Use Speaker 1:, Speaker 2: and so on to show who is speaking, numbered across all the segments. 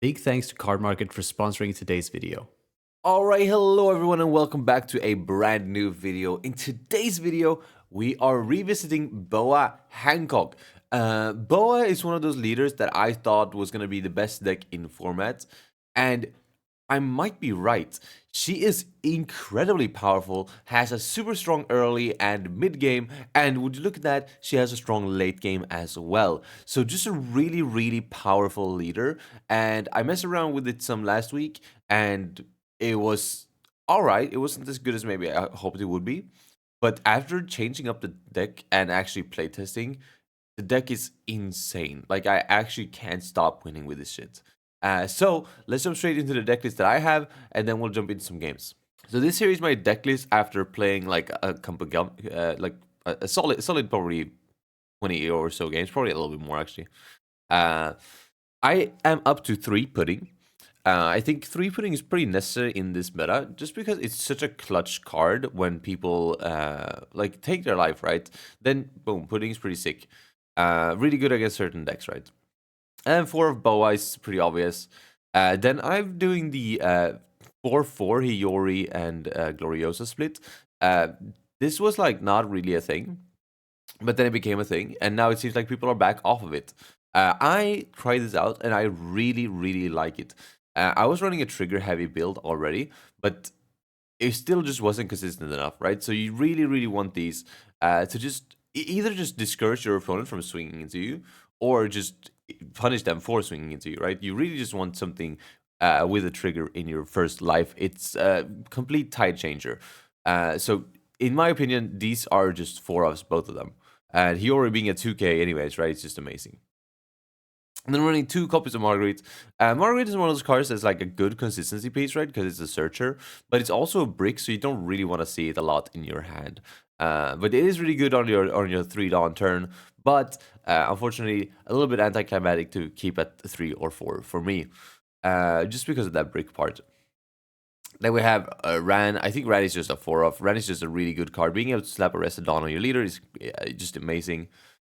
Speaker 1: Big thanks to Cardmarket for sponsoring today's video.
Speaker 2: Alright, hello everyone and welcome back to a brand new video. In today's video, we are revisiting Boa Hancock. Boa is one of those leaders that I thought was going to be the best deck in format, and I might be right. She is incredibly powerful, has a super strong early and mid game, and would you look at that, she has a strong late game as well. So just a really powerful leader, and I messed around with it some last week, and it was alright. It wasn't as good as maybe I hoped it would be, but after changing up the deck and actually playtesting, the deck is insane. Like, I actually can't stop winning with this shit. So let's jump straight into the deck list that I have, and then we'll jump into some games. So this here is my deck list after playing like a solid probably 20 or so games, probably a little bit more actually. I am up to 3 pudding. I think 3 pudding is pretty necessary in this meta, just because it's such a clutch card when people like take their life, right? Then boom, pudding is pretty sick. Really good against certain decks, right? And 4 of Boa is pretty obvious. Then I'm doing the 4-4 Hiyori and Gloriosa split. This was like not really a thing, but then it became a thing, and now it seems like people are back off of it. I tried this out, and I really like it. I was running a trigger-heavy build already, but it still just wasn't consistent enough, right? So you really want these to just either just discourage your opponent from swinging into you, or just punish them for swinging into you, right? You really just want something with a trigger in your first life. It's a complete tide changer. So in my opinion, these are just 4-offs, both of them. And Hiyori being a 2k anyways, right? It's just amazing. And then running 2 copies of Marguerite. Marguerite is one of those cards that's like a good consistency piece, right? Because it's a searcher, but it's also a brick, so you don't really want to see it a lot in your hand. But it is really good on your 3 Dawn turn, but unfortunately a little bit anticlimactic to keep at 3 or 4 for me, just because of that brick part. Then we have Ran. I think Ran is just a 4-off. Ran is just a really good card. Being able to slap a Rested Dawn on your leader is just amazing.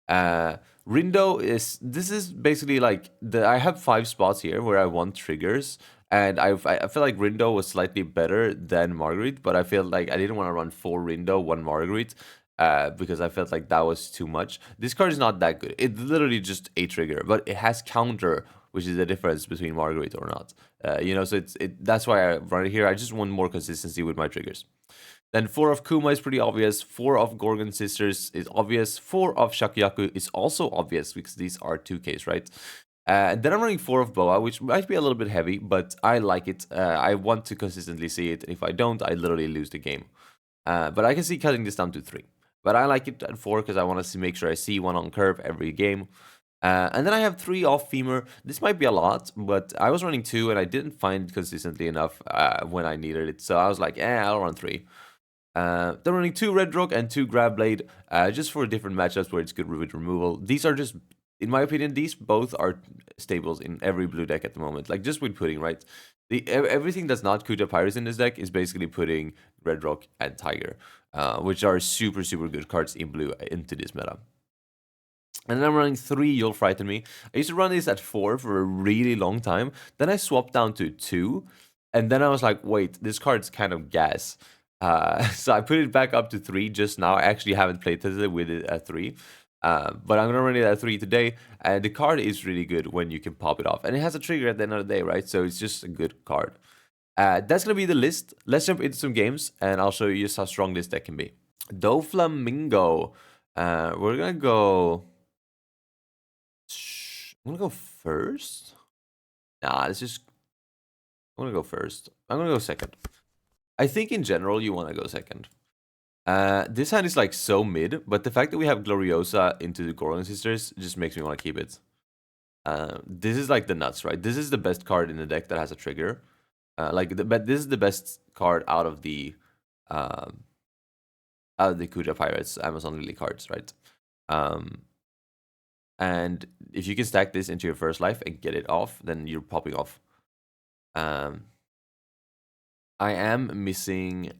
Speaker 2: Rindo this is basically like I have 5 spots here where I want triggers, and I feel like Rindo was slightly better than Marguerite, but I feel like I didn't want to run 4 Rindo, 1 Marguerite, because I felt like that was too much. This card is not that good. It's literally just a trigger, but it has counter, which is the difference between Marguerite or not. So that's why I run it here. I just want more consistency with my triggers. Then 4 of Kuma is pretty obvious. 4 of Gorgon Sisters is obvious. 4 of Shakuyaku is also obvious because these are 2Ks, right? Then I'm running 4 of Boa, which might be a little bit heavy, but I like it. I want to consistently see it. If I don't, I literally lose the game. But I can see cutting this down to 3. But I like it at 4 because I want to make sure I see 1 on curve every game. And then I have 3 off Femur. This might be a lot, but I was running 2 and I didn't find it consistently enough when I needed it. So I was like, I'll run 3. Then running 2 Red Rock and 2 Grab Blade, just for different matchups where it's good with removal. These are just, in my opinion, these both are staples in every blue deck at the moment. Like, just with pudding, right? Everything that's not Kuja Pirates in this deck is basically putting Red Rock and Tiger, which are super good cards in blue into this meta. And then I'm running 3 You'll Frighten Me. I used to run this at 4 for a really long time. Then I swapped down to 2. And then I was like, wait, this card's kind of gas. So I put it back up to 3 just now. I actually haven't played tested with it at 3. But I'm going to run it at 3 today. And the card is really good when you can pop it off. And it has a trigger at the end of the day, right? So it's just a good card. That's going to be the list. Let's jump into some games. And I'll show you just how strong this deck can be. Doflamingo. We're going to go... I'm going to go first. Nah, let's just... I'm going to go first. I'm going to go second. I think in general you want to go second. This hand is like so mid, but the fact that we have Gloriosa into the Gorgon Sisters just makes me want to keep it. This is like the nuts, right? This is the best card in the deck that has a trigger. But this is the best card out of the Kuja Pirates Amazon Lily cards, right? And if you can stack this into your first life and get it off, then you're popping off. I am missing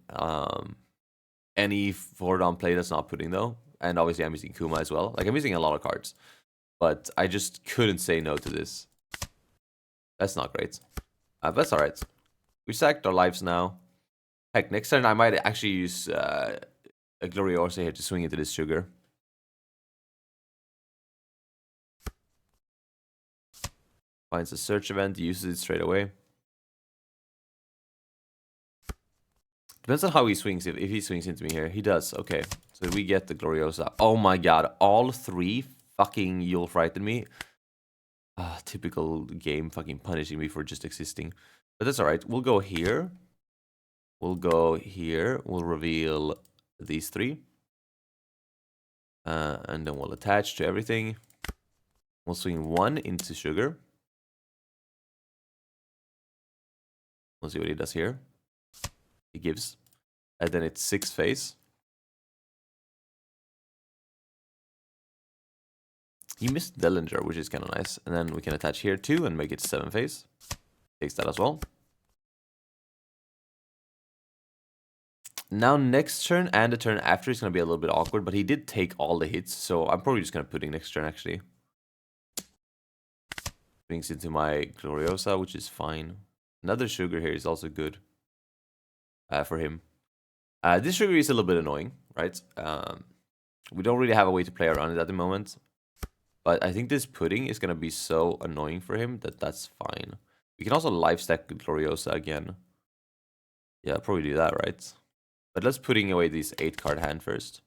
Speaker 2: any 4-down play that's not pudding though, and obviously I'm missing Kuma as well. Like, I'm missing a lot of cards, but I just couldn't say no to this. That's not great. That's alright. We sacked our lives now. Heck, next turn I might actually use a Gloriosa here to swing into this sugar. Finds a search event, uses it straight away. Depends on how he swings. If he swings into me here, he does. Okay, so we get the Gloriosa. Oh my god, all three fucking you'll frighten me. Typical game fucking punishing me for just existing. But that's alright. We'll go here. We'll go here. We'll reveal these three. And then we'll attach to everything. We'll swing one into sugar. We'll see what he does here. He gives. And then it's 6 phase. He missed Dellinger, which is kind of nice. And then we can attach here too and make it 7 phase. Takes that as well. Now next turn and the turn after is going to be a little bit awkward, but he did take all the hits, so I'm probably just going to put in next turn actually. Brings into my Gloriosa, which is fine. Another sugar here is also good for him. This sugar is a little bit annoying, right? We don't really have a way to play around it at the moment. But I think this pudding is going to be so annoying for him that that's fine. We can also life stack Gloriosa again. Yeah, I'll probably do that, right? But let's putting away this 8-card hand first.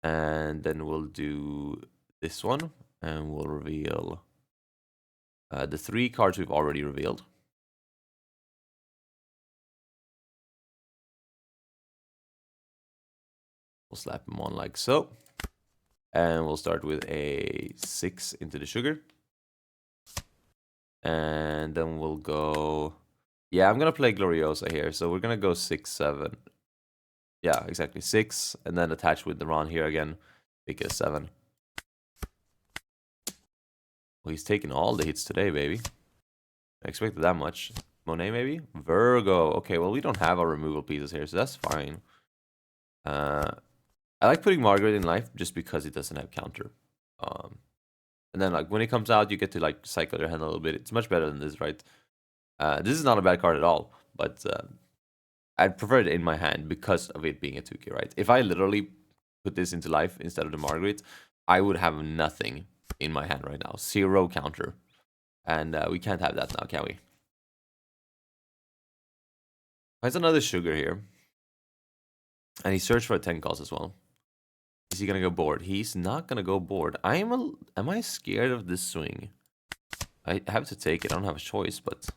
Speaker 2: And then we'll do this one. And we'll reveal the 3 cards we've already revealed. We'll slap them on like so. And we'll start with a 6 into the sugar. And then we'll go... Yeah, I'm going to play Gloriosa here. So we're going to go 6, 7. Yeah, exactly. 6. And then attach with the Ron here again. Make it a 7. Well, he's taking all the hits today, baby. I expected that much. Monet, maybe? Virgo. Okay, well, we don't have our removal pieces here, so that's fine. I like putting Margaret in life just because it doesn't have counter. And then, like, when it comes out, you get to, like, cycle your hand a little bit. It's much better than this, right? This is not a bad card at all, but I'd prefer it in my hand because of it being a 2K, right? If I literally put this into life instead of the Margaret, I would have nothing in my hand right now. 0 counter. And we can't have that now, can we? There's another sugar here. And he searched for a 10 cost as well. Is he going to go board? He's not going to go board. Am I scared of this swing? I have to take it. I don't have a choice, but...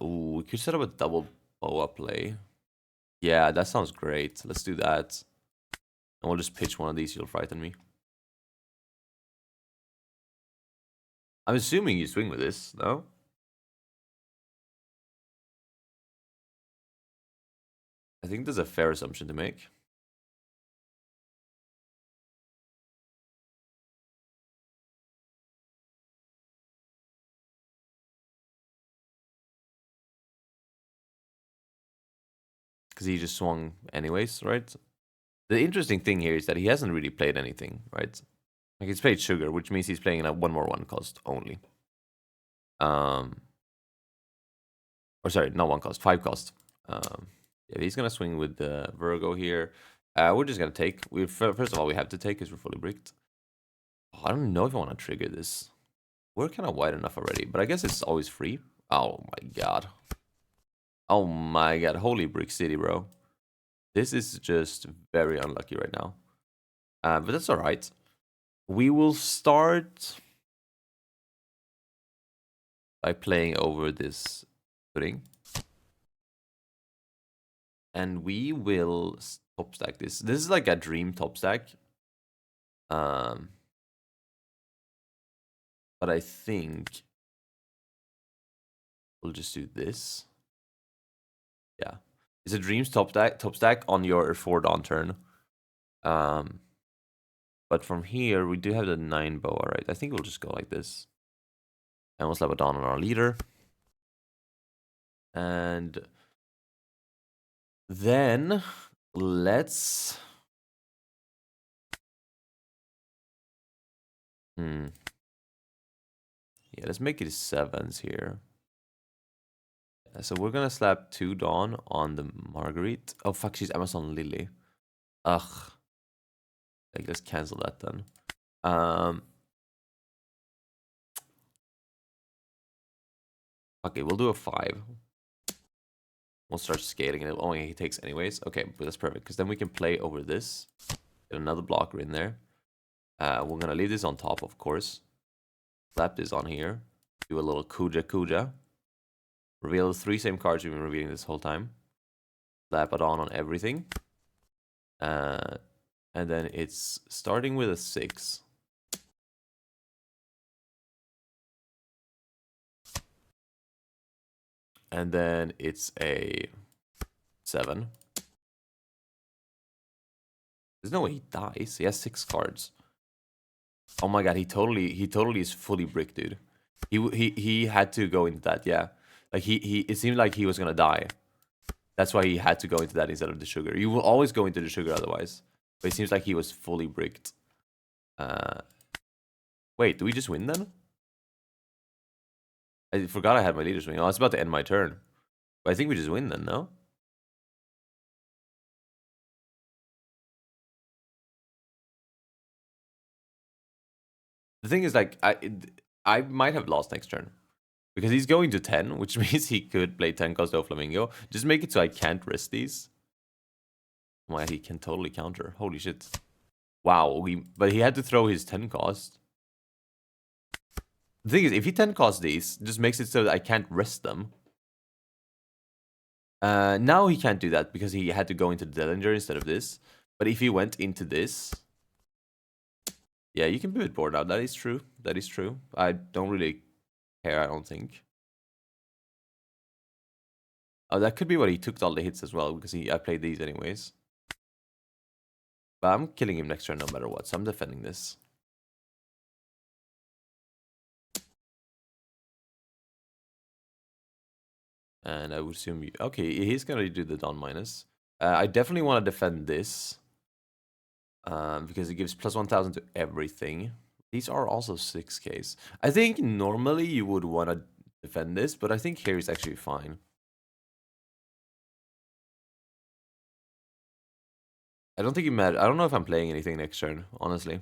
Speaker 2: ooh, we could set up a double Boa play. Yeah, that sounds great. Let's do that. And we'll just pitch one of these. You'll frighten me. I'm assuming you swing with this, no? I think there's a fair assumption to make. Because he just swung anyways, right? The interesting thing here is that he hasn't really played anything, right? Like he's played sugar, which means he's playing at 1 more 1 cost only. Or sorry, not 1 cost, 5 cost. Yeah, he's gonna swing with the Virgo here. We're just gonna take. First of all, we have to take because we're fully bricked. Oh, I don't know if I want to trigger this. We're kind of wide enough already, but I guess it's always free. Oh my god. Oh my god. Holy brick city, bro. This is just very unlucky right now. But that's all right. We will start by playing over this pudding. And we will top stack this. This is like a dream top stack. But I think we'll just do this. Yeah. It's a dreams top stack on your 4 dawn turn. But from here, we do have the 9 Boa, right? I think we'll just go like this. And we'll slap a dawn on our leader. And then let's... Yeah, let's make it 7s here. So we're gonna slap 2 Dawn on the Marguerite. Oh fuck, she's Amazon Lily. Ugh. Like, let's cancel that then. Okay, we'll do a 5. We'll start scaling it. Oh, he takes anyways. Okay, but that's perfect because then we can play over this. Get another blocker in there. We're gonna leave this on top, of course. Slap this on here. Do a little Kuja. Reveal the 3 same cards we've been revealing this whole time. Slap it on everything. And then it's starting with a 6. And then it's a 7. There's no way he dies. He has 6 cards. Oh my god, he totally is fully bricked, dude. He had to go into that, yeah. Like it seemed like he was gonna die. That's why he had to go into that instead of the sugar. You will always go into the sugar otherwise. But it seems like he was fully bricked. Wait, do we just win then? I forgot I had my leader swing. Oh, I was about to end my turn. But I think we just win then, no? The thing is, like, I might have lost next turn. Because he's going to 10, which means he could play 10 cost Doflamingo. Just make it so I can't risk these. Oh my god, he can totally counter. Holy shit. Wow, but he had to throw his 10 cost. The thing is, if he 10 cost these, just makes it so that I can't risk them. Now he can't do that because he had to go into the Dellinger instead of this. But if he went into this... Yeah, you can pivot board now. That is true. That is true. I don't really care, I don't think. Oh, that could be what he took all the hits as well, because I played these anyways. But I'm killing him next turn no matter what, so I'm defending this. And I would assume... Okay, he's going to do the Dawn minus. I definitely want to defend this. Because it gives plus 1,000 to everything. These are also 6Ks. I think normally you would want to defend this, but I think here is actually fine. I don't think it matters. I don't know if I'm playing anything next turn, honestly.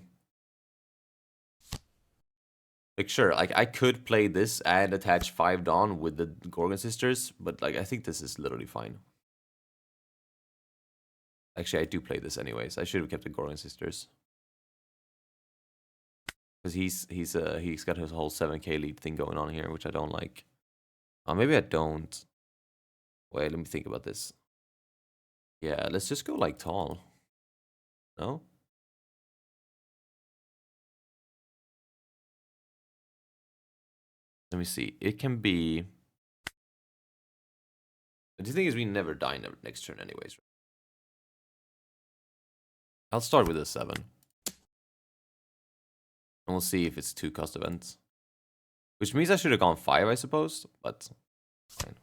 Speaker 2: Like, sure, like, I could play this and attach 5 Dawn with the Gorgon Sisters, but, like, I think this is literally fine. Actually, I do play this anyways. I should have kept the Gorgon Sisters. Because he's got his whole 7K lead thing going on here, which I don't like. Maybe I don't. Wait, let me think about this. Yeah, let's just go, like, tall. No? Let me see. It can be... But the thing is, we never die next turn anyways. I'll start with a 7. And we'll see if it's 2 cost events. Which means I should have gone 5, I suppose. But fine.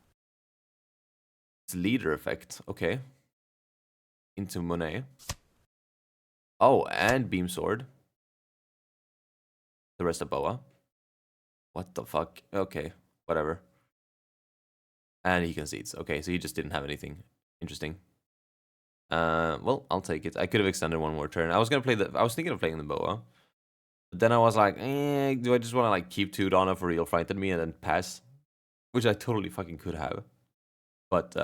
Speaker 2: It's leader effect. Okay. Into Monet. Oh, and Beam Sword. The rest of Boa. What the fuck? Okay, whatever. And he concedes. Okay, so he just didn't have anything interesting. Well, I'll take it. I could have extended one more turn. I was thinking of playing the Boa. But then I was like, do I just want to, like, keep 2 Donna for real frighten me and then pass? Which I totally fucking could have. But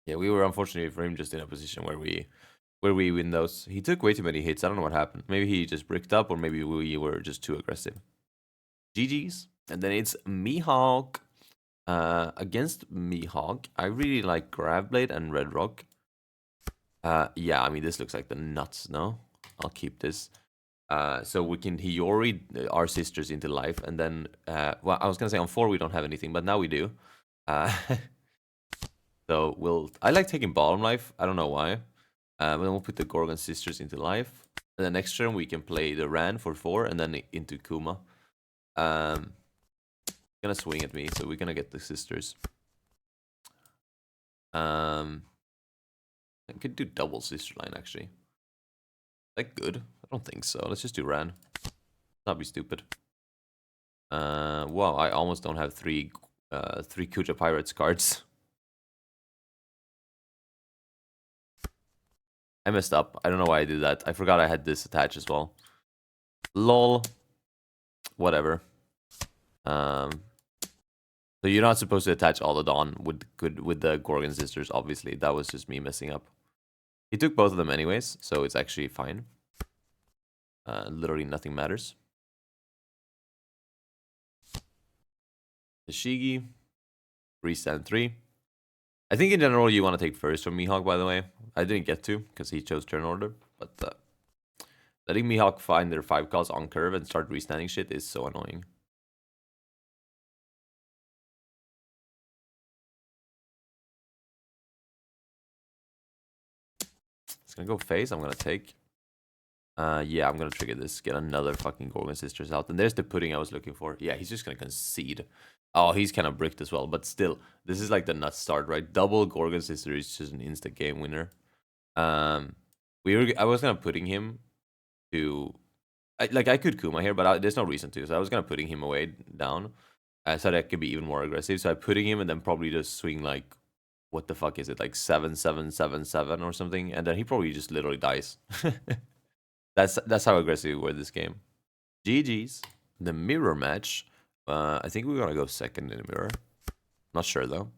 Speaker 2: yeah, we were unfortunately for him just in a position where we win those. He took way too many hits. I don't know what happened. Maybe he just bricked up, or maybe we were just too aggressive. GG's. And then it's Mihawk. Against Mihawk, I really like Graveblade and Red Rock. Yeah, I mean, this looks like the nuts, no? I'll keep this. So we can Hiyori our sisters into life, and then, well, I was gonna say on 4 we don't have anything, but now we do. So I like taking bottom life, I don't know why. But then we'll put the Gorgon sisters into life. And then next turn we can play the Ran for 4, and then into Kuma. Gonna swing at me, so we're gonna get the sisters. I could do double sister line, actually. Is that good? I don't think so. Let's just do Ran. Not be stupid. Wow, I almost don't have three Kuja Pirates cards. I messed up. I don't know why I did that. I forgot I had this attached as well. Lol. Whatever. So you're not supposed to attach all the Dawn with the Gorgon Sisters, obviously. That was just me messing up. He took both of them anyways, so it's actually fine. Literally nothing matters. The Shigi. 3-stand 3. I think in general you want to take first from Mihawk, by the way. I didn't get to, because he chose turn order. But letting Mihawk find their 5 calls on curve and start restanding shit is so annoying. It's gonna go face. I'm gonna take. Yeah, I'm gonna trigger this. Get another fucking Gorgon Sisters out. And there's the pudding I was looking for. Yeah, he's just gonna concede. Oh, he's kind of bricked as well. But still, this is like the nut start, right? Double Gorgon Sister is just an instant game winner. I was gonna putting him to... I could Kuma here, but there's no reason to. So I was gonna putting him away down. So that I could be even more aggressive. So I putting him and then probably just swing like... What the fuck is it? Like 7-7-7-7 or something. And then he probably just literally dies. That's how aggressive we were this game. GG's. The mirror match. I think we're gonna go second in the mirror. Not sure though.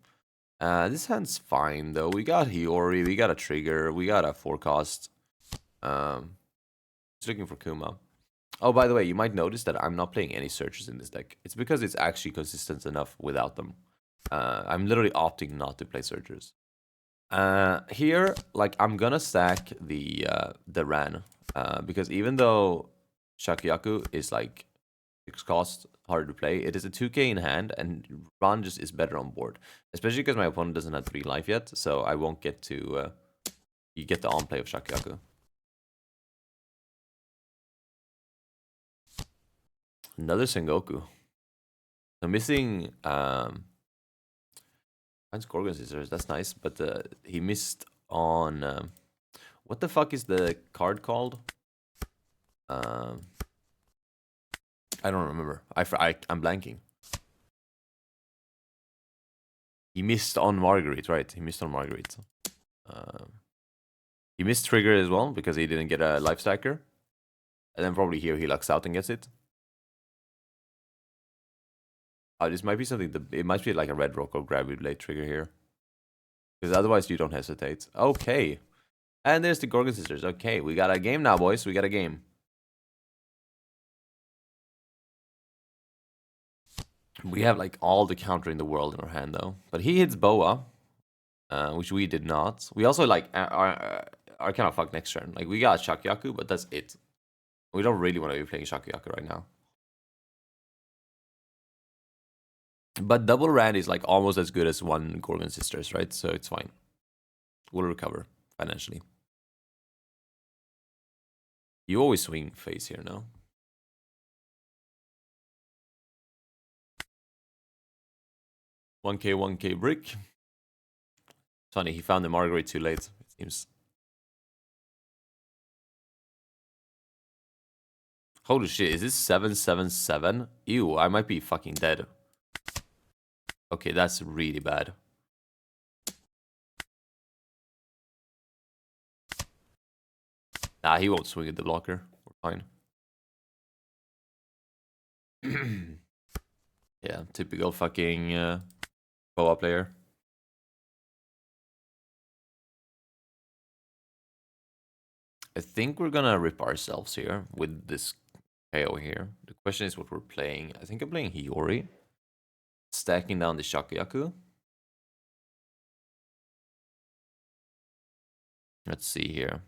Speaker 2: This hand's fine though. We got Hiyori, we got a trigger, we got a forecast. Just looking for Kuma. Oh, by the way, you might notice that I'm not playing any searches in this deck. It's because it's actually consistent enough without them. I'm literally opting not to play searchers. Here, like I'm gonna stack the Ran. Because even though Shakuyaku is like 6 cost, hard to play, it is a 2k in hand, and Ran just is better on board. Especially because my opponent doesn't have 3 life yet, so I won't get to... you get the on-play of Shakuyaku. Another Sengoku. I'm missing... Finds Gorgon Scissors, that's nice, but he missed on... what the fuck is the card called? I don't remember. I'm blanking. He missed on Marguerite, right? He missed on Marguerite. He missed Trigger as well because he didn't get a life stacker. And then probably here he lucks out and gets it. This might be something... it might be like a Red Rock or Gravity Blade trigger here. Because otherwise you don't hesitate. Okay. And there's the Gorgon Sisters. Okay, we got a game now, boys. We got a game. We have like all the counter in the world in our hand though. But he hits Boa, which we did not. We also like are kind of fucked next turn. Like we got Shakuyaku, but that's it. We don't really want to be playing Shakuyaku right now. But double Rand is like almost as good as one Gorgon Sisters, right? So it's fine. We'll recover financially. You always swing face here, no? $1K brick. Funny, he found the Marguerite too late, it seems. Holy shit, is this 777? Ew, I might be fucking dead. Okay, that's really bad. Nah, he won't swing at the blocker. We're fine. Yeah, typical fucking Boa player. I think we're gonna rip ourselves here with this KO here. The question is what we're playing. I think I'm playing Hiyori. Stacking down the Shakuyaku. Let's see here.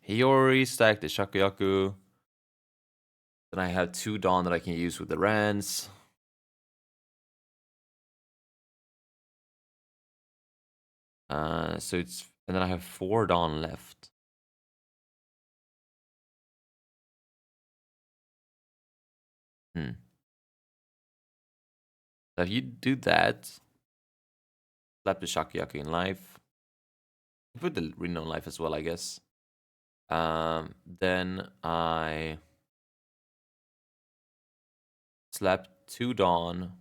Speaker 2: Hiyori, stack the Shakuyaku. Then I have 2 Dawn that I can use with the Rans. So it's... and then I have 4 Dawn left. So if you do that, slap the Shakuyaku in life. Put the Reno in life as well, I guess. Then I Slap 2 Dawn.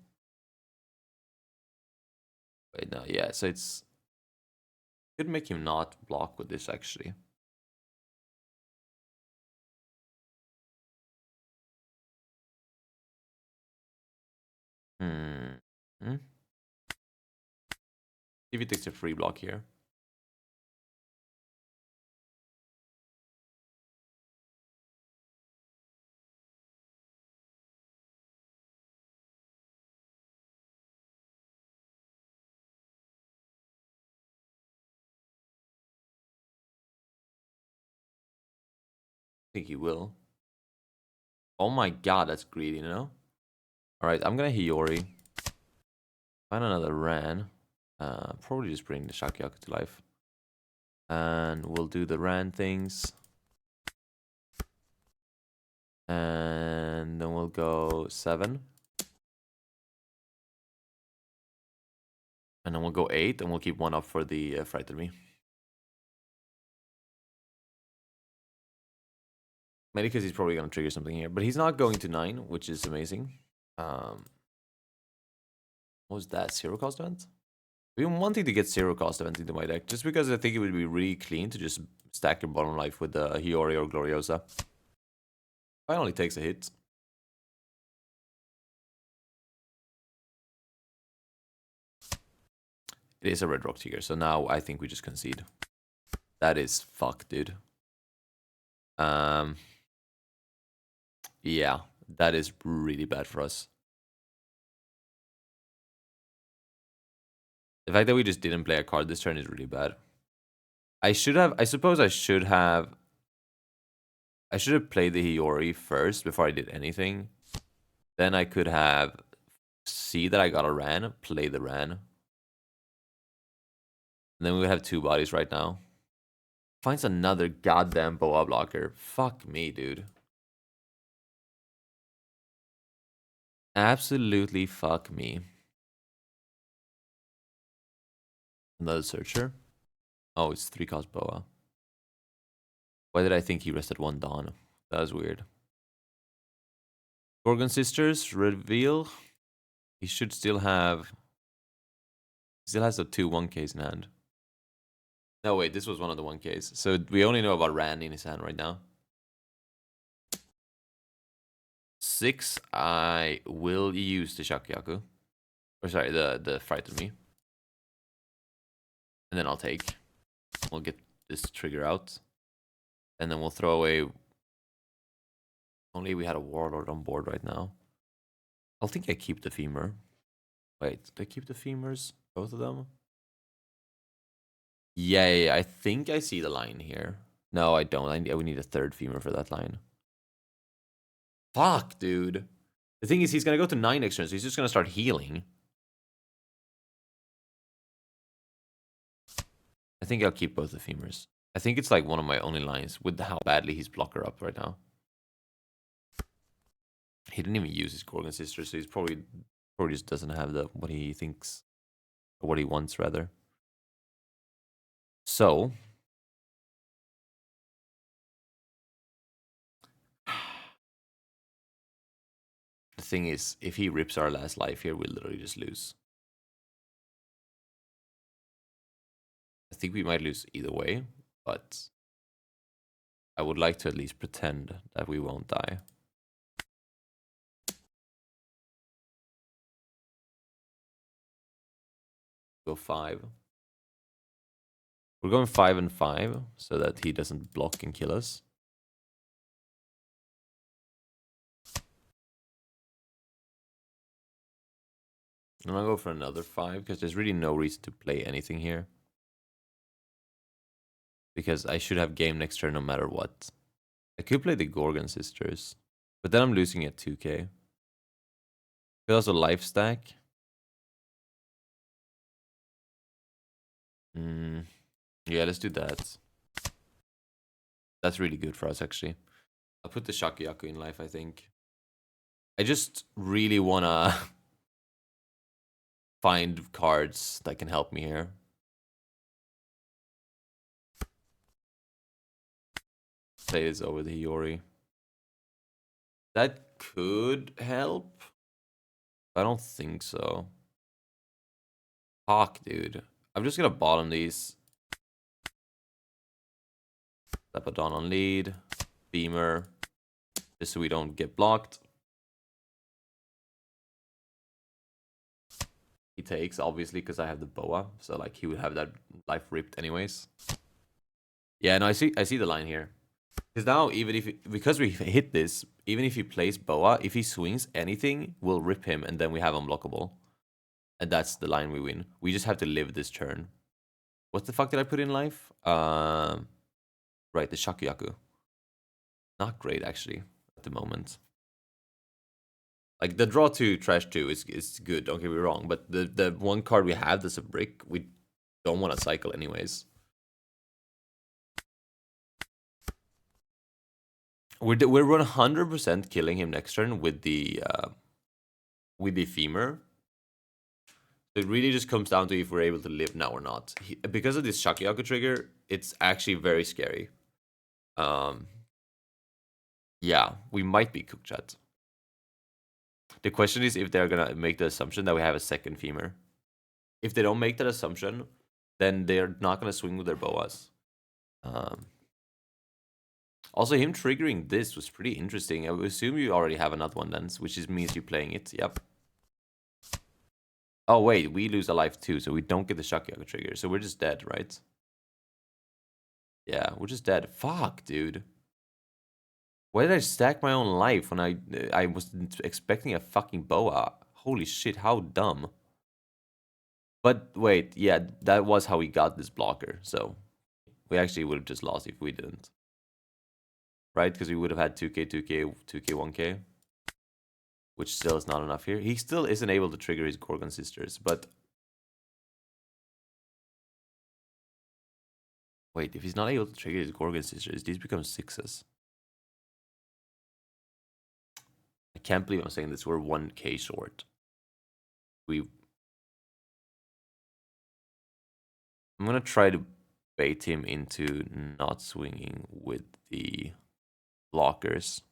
Speaker 2: Wait, no, yeah, so it's... Could make him not block with this, actually. Hmm. If he takes a free block here. I think he will. Oh my god, that's greedy, you know? Alright, I'm gonna Hiyori. Find another Ran. Probably just bring the Shakuyaku to life. And we'll do the Ran things. And then we'll go 7. And then we'll go 8, and we'll keep 1 up for the Frighten Me. Mainly because he's probably going to trigger something here. But he's not going to 9, which is amazing. What was that? 0 cost event? I've been wanting to get 0 cost event into my deck, just because I think it would be really clean to just stack your bottom life with the Hiyori or Gloriosa. Finally takes a hit. It is a red rock tiger, so now I think we just concede. That is fucked, dude. Yeah, that is really bad for us. The fact that we just didn't play a card this turn is really bad. I suppose I should have played the Hiyori first before I did anything. Then I could have see that I got a Ran, play the Ran. And then we would have 2 bodies right now. Finds another goddamn Boa blocker. Fuck me, dude. Absolutely fuck me. Another Searcher. Oh, it's 3 cost Boa. Why did I think he rested 1 Dawn? That was weird. Gorgon Sisters, reveal. He should still have... He still has the 2 1Ks in hand. No, wait, this was one of the 1Ks. So we only know about Ran in his hand right now. 6, I will use the Shakuyaku. Or sorry, the Frighten Me. And then I'll take. We'll get this trigger out. And then we'll throw away... Only we had a Warlord on board right now. I think I keep the Femur. Wait, did I keep the Femurs? Both of them? Yeah, I think I see the line here. No, I don't. We need a 3rd Femur for that line. Fuck, dude. The thing is, he's going to go to 9 next turn, so he's just going to start healing. I think I'll keep both the Femurs. I think it's like one of my only lines with how badly he's blocker up right now. He didn't even use his Gorgon Sister, so he's probably just doesn't have what he thinks, or what he wants, rather. So... The thing is, if he rips our last life here, we'll literally just lose. I think we might lose either way, but I would like to at least pretend that we won't die. Go 5. We're going 5 and 5 so that he doesn't block and kill us. I'm gonna go for another 5 because there's really no reason to play anything here. Because I should have game next turn no matter what. I could play the Gorgon Sisters, but then I'm losing at 2k. Could also life stack. Yeah, let's do that. That's really good for us, actually. I'll put the Shakuyaku in life, I think. I just really wanna find cards that can help me here. Play this over the Hiyori. That could help. I don't think so. Fuck, dude. I'm just gonna bottom these. Leopardon on lead. Beamer. Just so we don't get blocked. He takes, obviously, because I have the boa. So, like, he would have that life ripped anyways. Yeah, no, I see the line here. Because now, even if... because we hit this, even if he plays boa, if he swings anything, we'll rip him, and then we have unblockable. And that's the line we win. We just have to live this turn. What the fuck did I put in life? Right, the Shakuyaku. Not great, actually, at the moment. Like, the draw 2, trash 2 is good, don't get me wrong. But the one card we have that's a brick, we don't want to cycle anyways. We're 100% killing him next turn with the femur. It really just comes down to if we're able to live now or not. Because of this Shakuyaku trigger, it's actually very scary. Yeah, we might be cooked, chat. The question is if they're gonna make the assumption that we have a second femur. If they don't make that assumption, then they're not gonna swing with their boas. Also, him triggering this was pretty interesting. I would assume you already have another one then, which means you're playing it. Yep. Oh, wait, we lose a life too, so we don't get the Shakuyaku trigger. So we're just dead, right? Yeah, we're just dead. Fuck, dude. Why did I stack my own life when I was expecting a fucking boa? Holy shit, how dumb. But wait, yeah, that was how we got this blocker. So we actually would have just lost if we didn't. Right? Because we would have had 2k, 2k, 2k, 1k. Which still is not enough here. He still isn't able to trigger his Gorgon Sisters, but... wait, if he's not able to trigger his Gorgon Sisters, these become 6s. I can't believe I'm saying this. We're 1k short. I'm going to try to bait him into not swinging with the blockers.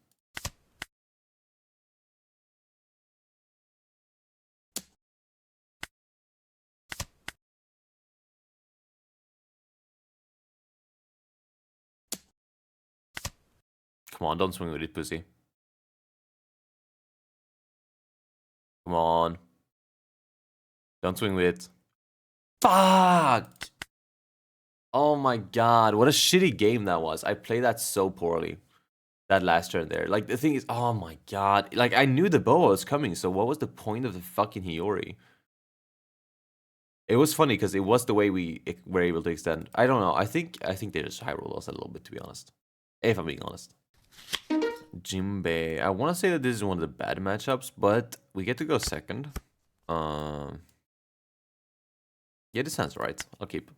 Speaker 2: Come on, don't swing with it, pussy. Come on. Don't swing with it. Fuck! Oh my god, what a shitty game that was. I played that so poorly. That last turn there. Like, the thing is, oh my god. Like, I knew the boa was coming, so what was the point of the fucking Hiyori? It was funny because it was the way we were able to extend. I don't know. I think they just high roll us a little bit, to be honest. If I'm being honest. Jimbe. I want to say that this is one of the bad matchups, but we get to go second. Yeah, this sounds right. I'll keep.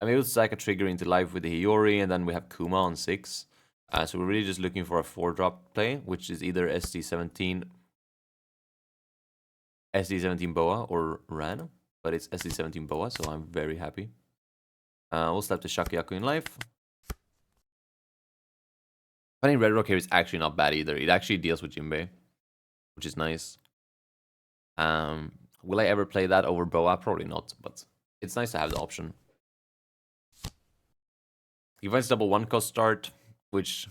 Speaker 2: I'm able to stack a trigger into life with the Hiyori, and then we have Kuma on 6. So we're really just looking for a 4-drop play, which is either SD17 Boa or Ran, but it's SD17 Boa, so I'm very happy. We'll slap the Shakuyaku in life. Playing Red Rock here is actually not bad either. It actually deals with Jimbe, which is nice. Will I ever play that over Boa? Probably not, but it's nice to have the option. He finds double 1-cost start, which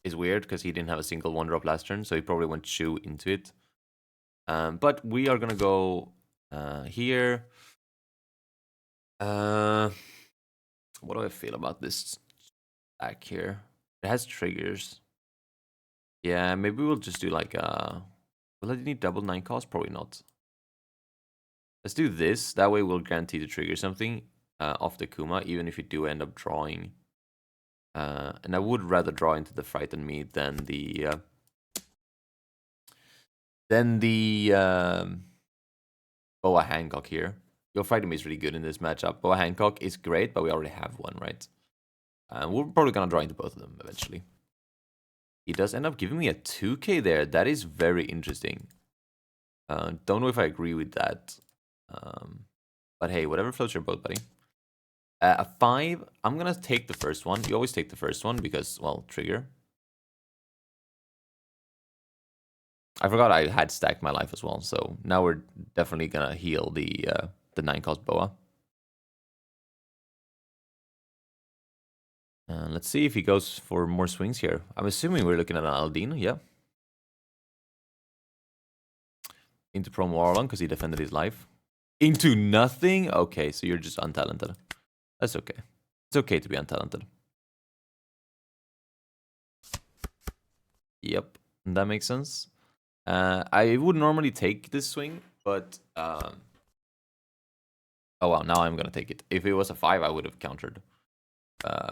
Speaker 2: is weird because he didn't have a single 1-drop last turn, so he probably went Shu into it. But we are going to go here. What do I feel about this stack here? It has triggers. Yeah, maybe we'll just do like will I need double 9-cost? Probably not. Let's do this. That way we'll guarantee to trigger something off the Kuma, even if we do end up drawing. And I would rather draw into the Frighten Me than the Boa Hancock here. Your Frighten Me is really good in this matchup. Boa Hancock is great, but we already have one, right? We're probably going to draw into both of them eventually. He does end up giving me a 2k there. That is very interesting. Don't know if I agree with that. But hey, whatever floats your boat, buddy. A 5, I'm going to take the first one. You always take the first one because, well, trigger. I forgot I had stacked my life as well. So now we're definitely gonna heal the 9-cost Boa. Let's see if he goes for more swings here. I'm assuming we're looking at an Aldine, yeah. Into Promo Arlon because he defended his life. Into nothing? Okay, so you're just untalented. That's okay. It's okay to be untalented. Yep, that makes sense. I would normally take this swing, but... oh, well, now I'm going to take it. If it was a 5, I would have countered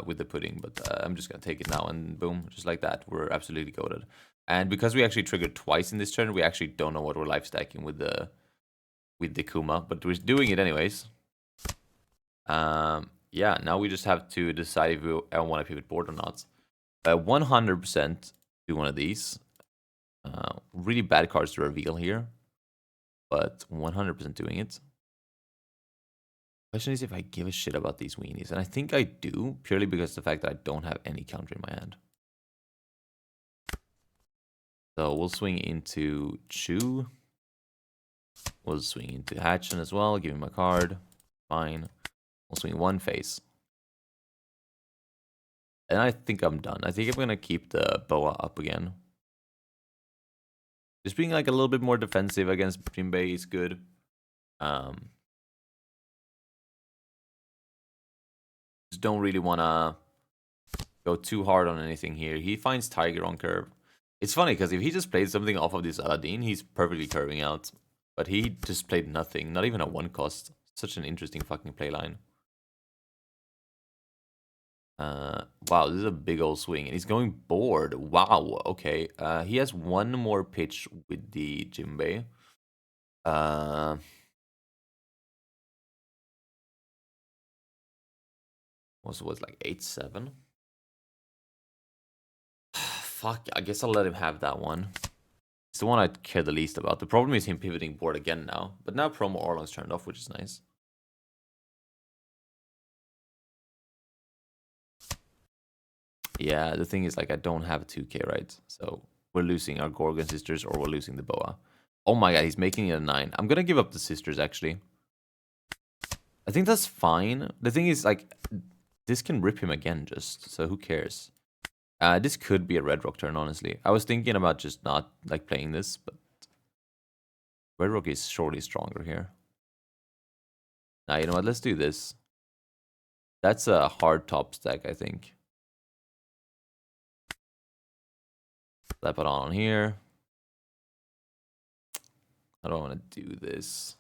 Speaker 2: with the pudding, but I'm just going to take it now, and boom, just like that. We're absolutely goated. And because we actually triggered twice in this turn, we actually don't know what we're life stacking with the Kuma, but we're doing it anyways. Yeah, now we just have to decide if we want to pivot board or not. 100% do one of these. Really bad cards to reveal here, but 100% doing it. Question is if I give a shit about these weenies, and I think I do, purely because of the fact that I don't have any counter in my hand. So we'll swing into Chew. We'll swing into Hatchin as well, give him a card. Fine. We'll swing one face. And I think I'm done. I think I'm going to keep the Boa up again. Just being like a little bit more defensive against Jimbe is good. Just don't really want to go too hard on anything here. He finds Tiger on curve. It's funny because if he just played something off of this Aladdin, he's perfectly curving out. But he just played nothing, not even a 1-cost. Such an interesting fucking playline. Wow, this is a big old swing, and he's going board. Wow, okay. He has one more pitch with the Jimbe. Was like 8-7? Fuck, I guess I'll let him have that one. It's the one I care the least about. The problem is him pivoting board again now. But now Promo Orlon's turned off, which is nice. Yeah, the thing is, like, I don't have a 2k, right? So we're losing our Gorgon sisters or we're losing the Boa. Oh my god, he's making it a 9. I'm gonna give up the sisters, actually. I think that's fine. The thing is, like, this can rip him again just, so who cares? This could be a Red Rock turn, honestly. I was thinking about just not, like, playing this, but Red Rock is surely stronger here. Now, you know what? Let's do this. That's a hard top stack, I think. Slap it on here. I don't want to do this.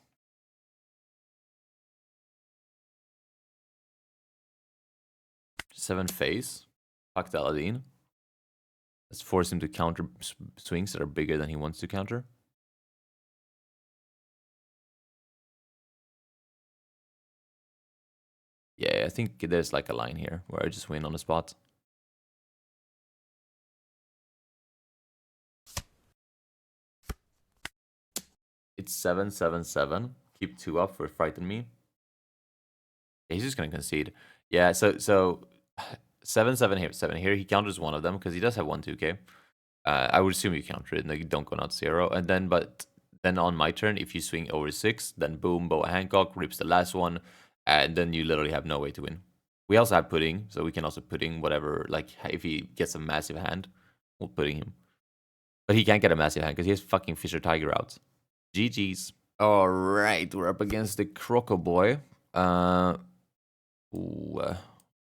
Speaker 2: Seven face. Fuck the Aladdin. Let's force him to counter swings that are bigger than he wants to counter. Yeah, I think there's like a line here where I just win on the spot. It's 7-7-7. Keep 2 up for Frighten Me. Yeah, he's just gonna concede. Yeah, so 7-7 here, 7 here. He counters one of them because he does have 1-2k. I would assume you counter it and like, don't go not 0. And then, but then on my turn, if you swing over 6, then boom, Boa Hancock rips the last one, and then you literally have no way to win. We also have pudding, so we can also pudding whatever. Like if he gets a massive hand, we'll pudding him. But he can't get a massive hand because he has fucking Fisher Tiger out. GG's. All right, we're up against the Crocodile.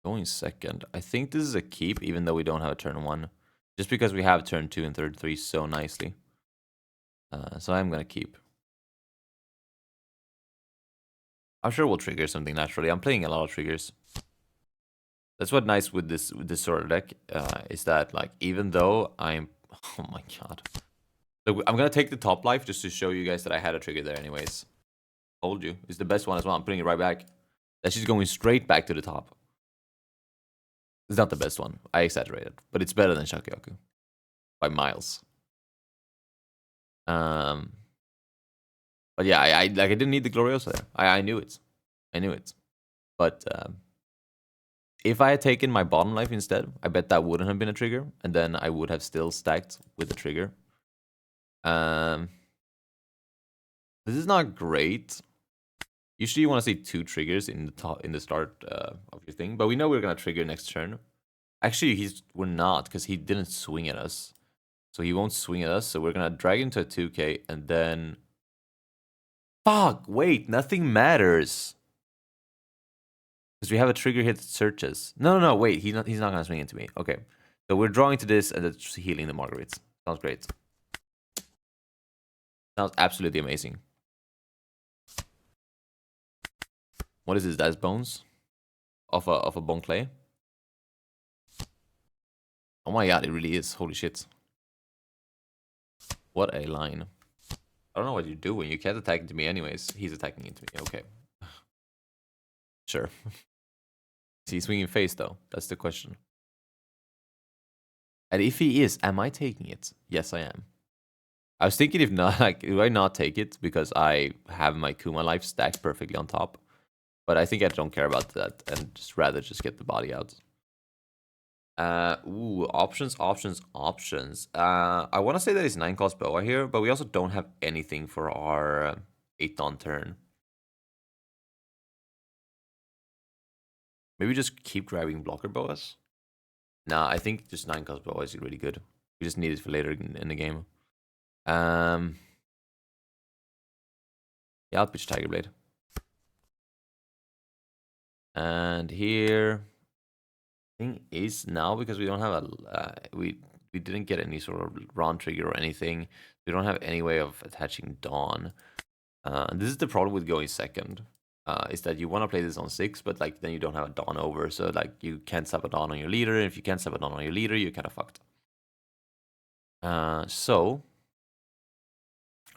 Speaker 2: Going second. I think this is a keep, even though we don't have a turn 1. Just because we have turn 2 and turn 3 so nicely. So I'm going to keep. I'm sure we'll trigger something naturally. I'm playing a lot of triggers. That's what's nice with this sort of deck, is that, like, even though I'm... Oh my god. So I'm going to take the top life just to show you guys that I had a trigger there anyways. Told you. It's the best one as well. I'm putting it right back. That's just going straight back to the top. It's not the best one. I exaggerated. But it's better than Shakuyaku. By miles. But yeah, I didn't need the Gloriosa there. I knew it. I knew it. But if I had taken my bottom life instead, I bet that wouldn't have been a trigger. And then I would have still stacked with the trigger. Um, this is not great. Usually you want to say 2 triggers in the start of your thing, but we know we're gonna trigger next turn. Actually, we're not, because he didn't swing at us. So he won't swing at us, so we're gonna drag into a 2k, and then... Fuck, wait, nothing matters. Because we have a trigger hit that searches. No, wait, he's not gonna swing into me. Okay. So we're drawing to this, and it's healing the Marguerites. Sounds great. Sounds absolutely amazing. What is this? That's bones? Of a bone clay? Oh my god, it really is. Holy shit. What a line. I don't know what you're doing. You can't attack into me anyways. He's attacking into me. Okay. Sure. Is he swinging face, though? That's the question. And if he is, am I taking it? Yes, I am. I was thinking if not, like, do I not take it? Because I have my Kuma life stacked perfectly on top. But I think I don't care about that and just rather just get the body out. Options. I want to say that it's 9 cost Boa here, but we also don't have anything for our 8 Dawn turn. Maybe just keep grabbing blocker Boas? Nah, I think just 9 cost Boa is really good. We just need it for later in the game. Yeah, I'll pitch Tiger Blade. And here... thing is now, because we don't have a we didn't get any sort of Ron trigger or anything. We don't have any way of attaching Dawn. This is the problem with going second. Is that you want to play this on 6, but like then you don't have a Dawn over, so like you can't sub a Dawn on your leader. And if you can't sub a Dawn on your leader, you're kind of fucked. So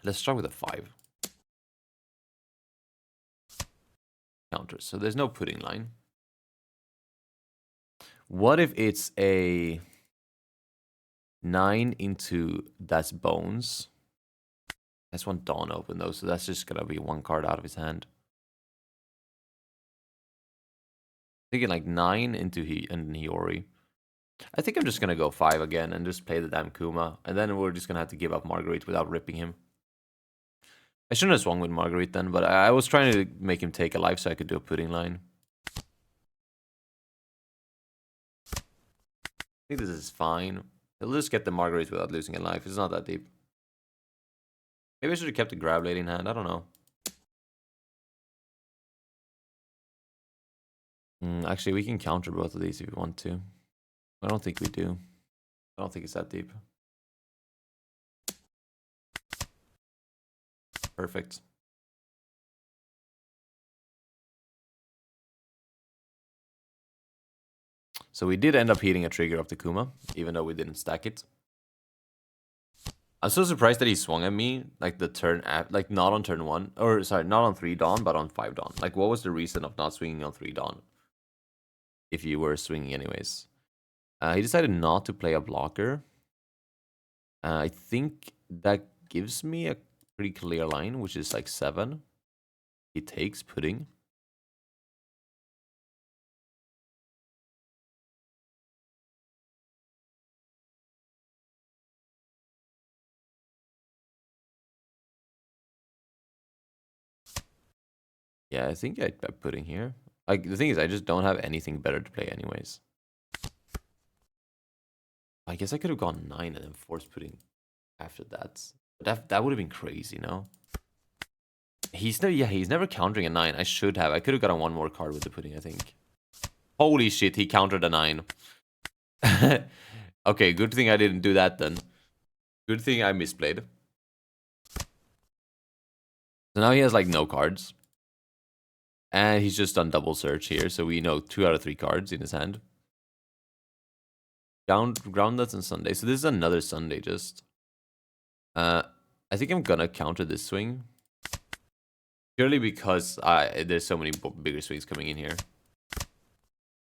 Speaker 2: let's start with a 5 counter. So there's no pudding line. What if it's a 9 into that's bones? That's one Dawn open though, so that's just gonna be 1 card out of his hand. Thinking like 9 into Hiyori. I think I'm just gonna go 5 again and just play the damn Kuma, and then we're just gonna have to give up Marguerite without ripping him. I shouldn't have swung with Marguerite then, but I was trying to make him take a life so I could do a pudding line. I think this is fine. He'll just get the Marguerite without losing a life. It's not that deep. Maybe I should have kept the grab lady in hand. I don't know. Actually, we can counter both of these if we want to. I don't think we do. I don't think it's that deep. Perfect. So we did end up hitting a trigger of the Kuma, even though we didn't stack it. I'm so surprised that he swung at me, like the turn, like not on turn 1, or sorry, not on 3 Dawn, but on 5 Dawn. Like, what was the reason of not swinging on 3 Dawn? If you were swinging anyways. He decided not to play a blocker. I think that gives me a pretty clear line, which is like 7. He takes pudding. Yeah, I think I'm pudding here. Like, the thing is, I just don't have anything better to play anyways. I guess I could have gone 9 and then forced pudding after that. But that would have been crazy, no? He's never countering a 9. I should have. I could have gotten 1 more card with the pudding, I think. Holy shit, he countered a 9. Okay, good thing I didn't do that then. Good thing I misplayed. So now he has like no cards. And he's just done double search here, so we know 2 out of 3 cards in his hand. Ground nuts and Sunday. So this is another Sunday just. I think I'm gonna counter this swing. Purely because there's so many bigger swings coming in here.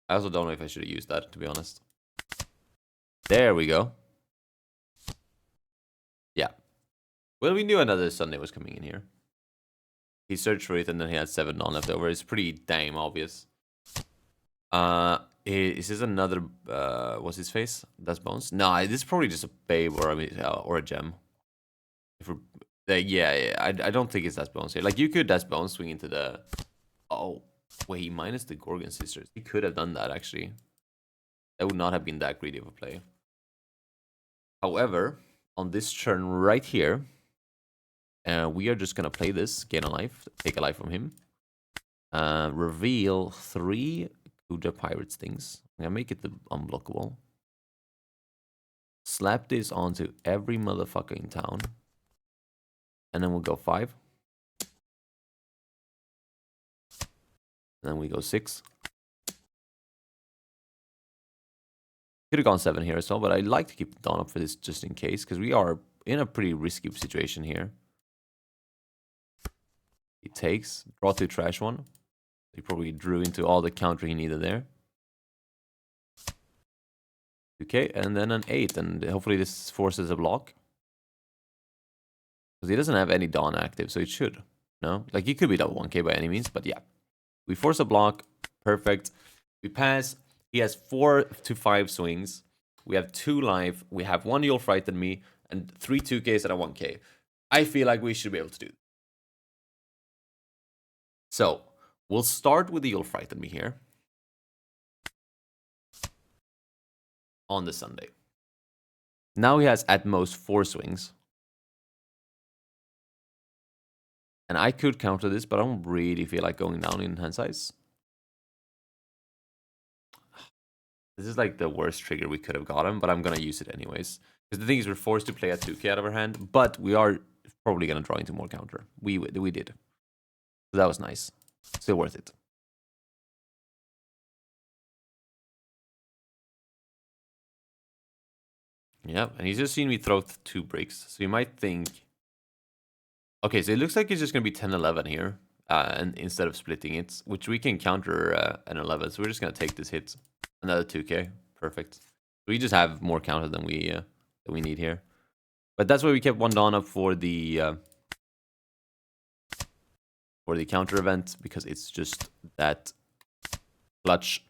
Speaker 2: I also don't know if I should have used that, to be honest. There we go. Yeah. Well, we knew another Sunday was coming in here. He searched for it and then he had 7 Dawn left over. It's pretty damn obvious. Is this another, what's his face? That's Bones? No, this is probably just a babe or a gem. If we're, yeah, I don't think it's Death Bones here. Like, you could Death Bones swing into the... Oh, wait, he minus the Gorgon Sisters. He could have done that, actually. That would not have been that greedy of a play. However, on this turn right here, we are just going to play this, gain a life, take a life from him. Reveal 3 Kuja Pirates things. I'm going to make it the unblockable. Slap this onto every motherfucker in town. And then we'll go 5. And then we go 6. Could have gone 7 here as well, but I'd like to keep the Dawn up for this just in case, because we are in a pretty risky situation here. He takes, draw 2 trash 1. He probably drew into all the counter he needed there. Okay, and then an 8, and hopefully this forces a block. Because he doesn't have any Dawn active, so it should. No? Like, he could be double 1k by any means, but yeah. We force a block. Perfect. We pass. He has 4 to 5 swings. We have 2 life. We have 1 You'll Frighten Me, and 3 2ks and a 1k. I feel like we should be able to do it. So, we'll start with the You'll Frighten Me here. On the Sunday. Now he has at most 4 swings. And I could counter this, but I don't really feel like going down in hand size. This is like the worst trigger we could have gotten, but I'm going to use it anyways. Because the thing is, we're forced to play a 2k out of our hand, but we are probably going to draw into more counter. We did. So that was nice. Still worth it. Yeah, and he's just seen me throw 2 bricks. So you might think... Okay, so it looks like it's just going to be 10-11 here. And instead of splitting it, which we can counter an 11. So we're just going to take this hit. Another 2k. Perfect. We just have more counter than we need here. But that's why we kept 1 Dawn up for the counter event, because it's just that clutch.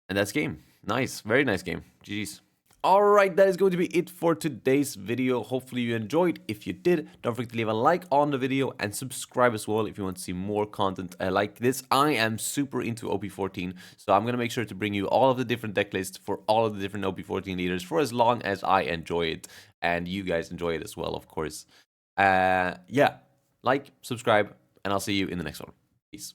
Speaker 2: And that's game. Nice. Very nice game. GG's. Alright, that is going to be it for today's video. Hopefully you enjoyed. If you did, don't forget to leave a like on the video and subscribe as well if you want to see more content like this. I am super into OP14, so I'm going to make sure to bring you all of the different deck lists for all of the different OP14 leaders for as long as I enjoy it. And you guys enjoy it as well, of course. Yeah, like, subscribe, and I'll see you in the next one. Peace.